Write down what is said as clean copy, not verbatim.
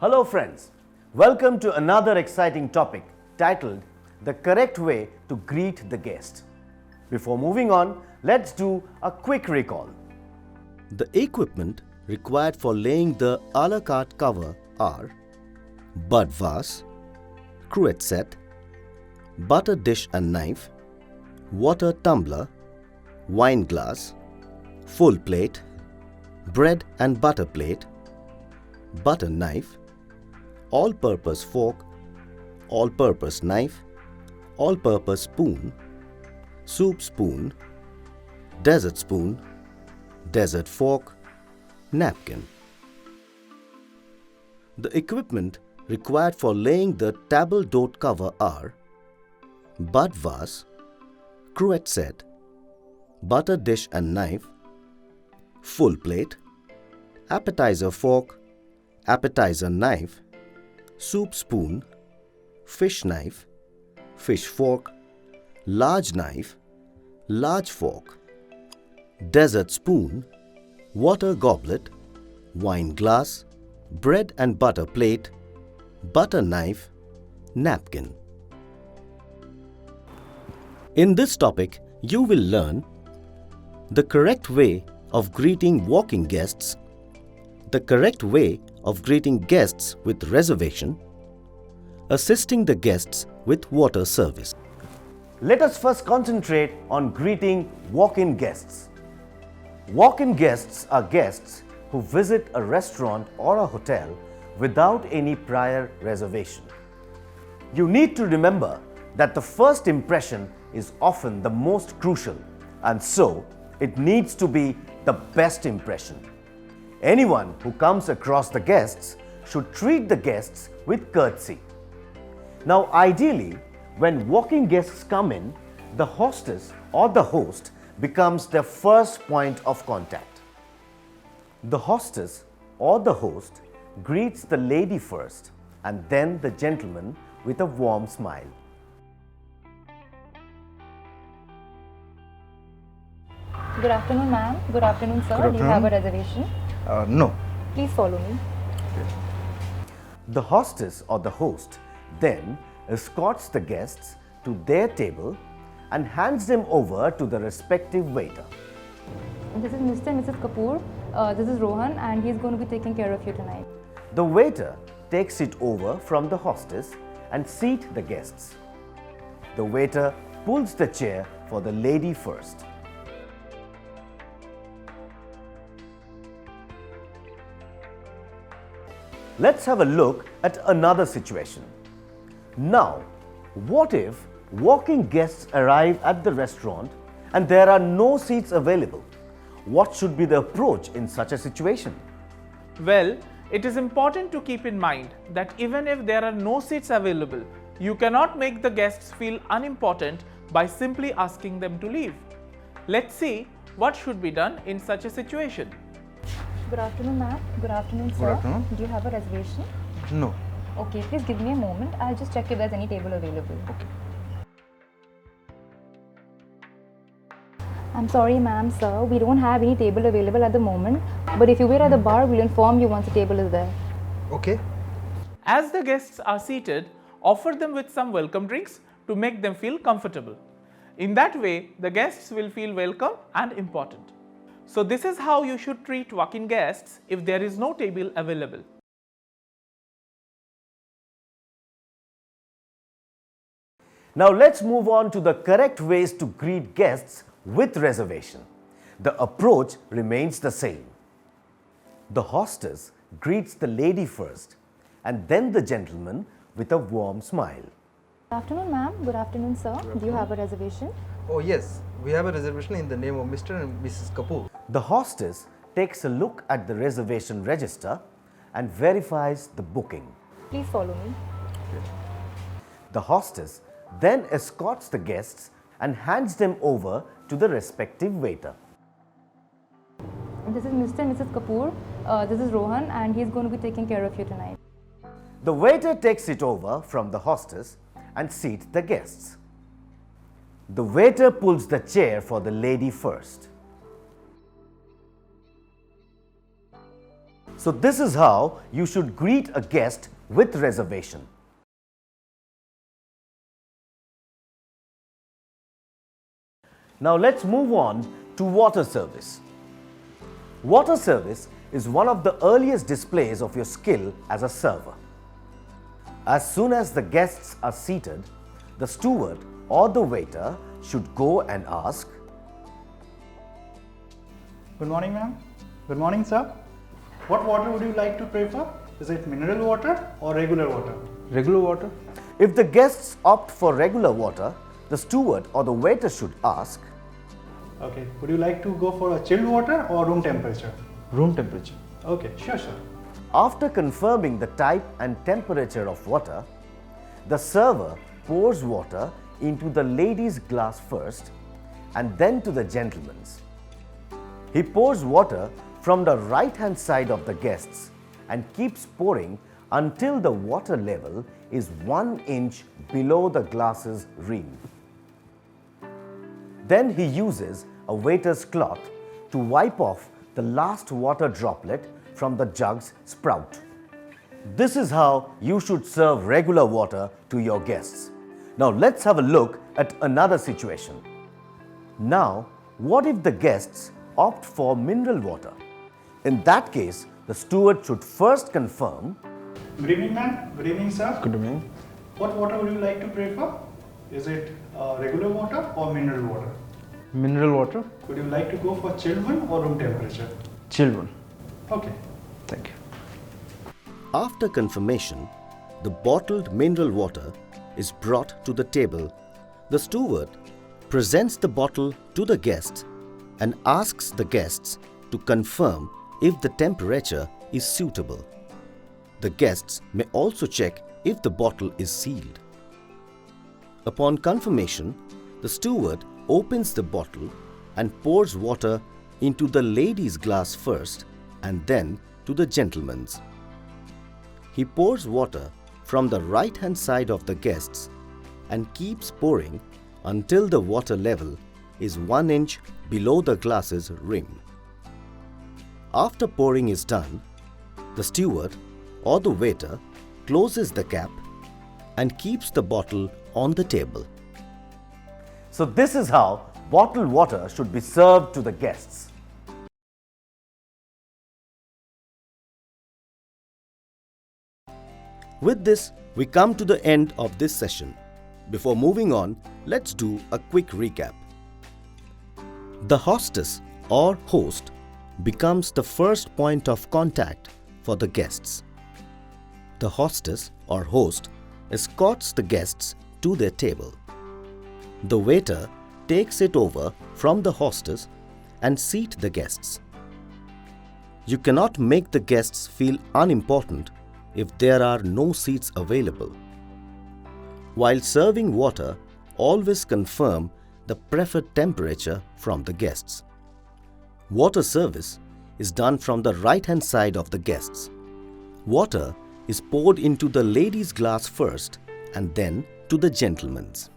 Hello friends, welcome to another exciting topic titled The Correct Way to Greet the Guest. Before moving on, let's do a quick recall. The equipment required for laying the a la carte cover are bud vase, cruet set, butter dish and knife, water tumbler, wine glass, full plate, bread and butter plate, butter knife, all-purpose fork, all-purpose knife, all-purpose spoon, soup spoon, dessert spoon, dessert fork, napkin. The equipment required for laying the table d'hôte cover are bud vase, cruet set, butter dish and knife, full plate, appetizer fork, appetizer knife, soup spoon, fish knife, fish fork, large knife, large fork, dessert spoon, water goblet, wine glass, bread and butter plate, butter knife, napkin. In this topic, you will learn the correct way of greeting walking guests, the correct way of greeting guests with reservation, assisting the guests with water service. Let us first concentrate on greeting walk-in guests. Walk-in guests are guests who visit a restaurant or a hotel without any prior reservation. You need to remember that the first impression is often the most crucial, and so it needs to be the best impression. Anyone who comes across the guests should treat the guests with courtesy. Now, ideally, when walking guests come in, the hostess or the host becomes their first point of contact. The hostess or the host greets the lady first and then the gentleman with a warm smile. Good afternoon, ma'am. Good afternoon, sir. Good Do you have a afternoon. reservation? No. Please follow me. The hostess or the host then escorts the guests to their table and hands them over to the respective waiter. This is Mr. and Mrs. Kapoor. This is Rohan, and he's going to be taking care of you tonight. The waiter takes it over from the hostess and seats the guests. The waiter pulls the chair for the lady first. Let's have a look at another situation. Now, what if walking guests arrive at the restaurant and there are no seats available? What should be the approach in such a situation? Well, it is important to keep in mind that even if there are no seats available, you cannot make the guests feel unimportant by simply asking them to leave. Let's see what should be done in such a situation. Good afternoon, ma'am. Good afternoon, sir. Good afternoon. Do you have a reservation? No. Okay, please give me a moment. I'll just check if there's any table available. Okay. I'm sorry, ma'am, sir. We don't have any table available at the moment. But if you wait at the bar, we'll inform you once the table is there. Okay. As the guests are seated, offer them with some welcome drinks to make them feel comfortable. In that way, the guests will feel welcome and important. So this is how you should treat walk-in guests if there is no table available. Now let's move on to the correct ways to greet guests with reservation. The approach remains the same. The hostess greets the lady first and then the gentleman with a warm smile. Good afternoon, ma'am. Good afternoon, sir. Do you have a reservation? Oh yes, we have a reservation in the name of Mr. and Mrs. Kapoor. The hostess takes a look at the reservation register and verifies the booking. Please follow me. The hostess then escorts the guests and hands them over to the respective waiter. This is Mr. and Mrs. Kapoor. This is Rohan, and he's going to be taking care of you tonight. The waiter takes it over from the hostess and seats the guests. The waiter pulls the chair for the lady first. So this is how you should greet a guest with reservation. Now let's move on to water service. Water service is one of the earliest displays of your skill as a server. As soon as the guests are seated, the steward or the waiter should go and ask, Good morning, ma'am. Good morning, sir. What water would you like to prefer? Is it mineral water or regular water? Regular water? if the guests opt for regular water, the steward or the waiter should ask, Okay. Would you like to go for a chilled water or room temperature? Room temperature. Okay, sure, sir. after confirming the type and temperature of water, the server pours water into the lady's glass first and then to the gentleman's. He pours water from the right-hand side of the guests and keeps pouring until the water level is 1 inch below the glass's rim. Then he uses a waiter's cloth to wipe off the last water droplet from the jug's spout. This is how you should serve regular water to your guests. Now let's have a look at another situation. Now, what if the guests opt for mineral water? In that case, the steward should first confirm, Good evening, ma'am. Good evening, sir. Good evening. What water would you like to prefer? Is it regular water or mineral water? Mineral water? Would you like to go for chilled one or room temperature? Chilled one. Okay. Thank you. after confirmation, the bottled mineral water is brought to the table. The steward presents the bottle to the guests and asks the guests to confirm if the temperature is suitable. The guests may also check if the bottle is sealed. Upon confirmation, the steward opens the bottle and pours water into the lady's glass first and then to the gentleman's. He pours water from the right-hand side of the guests and keeps pouring until the water level is 1 inch below the glass's rim. After pouring is done, the steward or the waiter closes the cap and keeps the bottle on the table. So this is how bottled water should be served to the guests. With this, we come to the end of this session. Before moving on, let's do a quick recap. The hostess or host becomes the first point of contact for the guests. The hostess or host escorts the guests to their table. The waiter takes it over from the hostess and seats the guests. You cannot make the guests feel unimportant if there are no seats available. While serving water, always confirm the preferred temperature from the guests. Water service is done from the right-hand side of the guests. Water is poured into the lady's glass first and then to the gentleman's.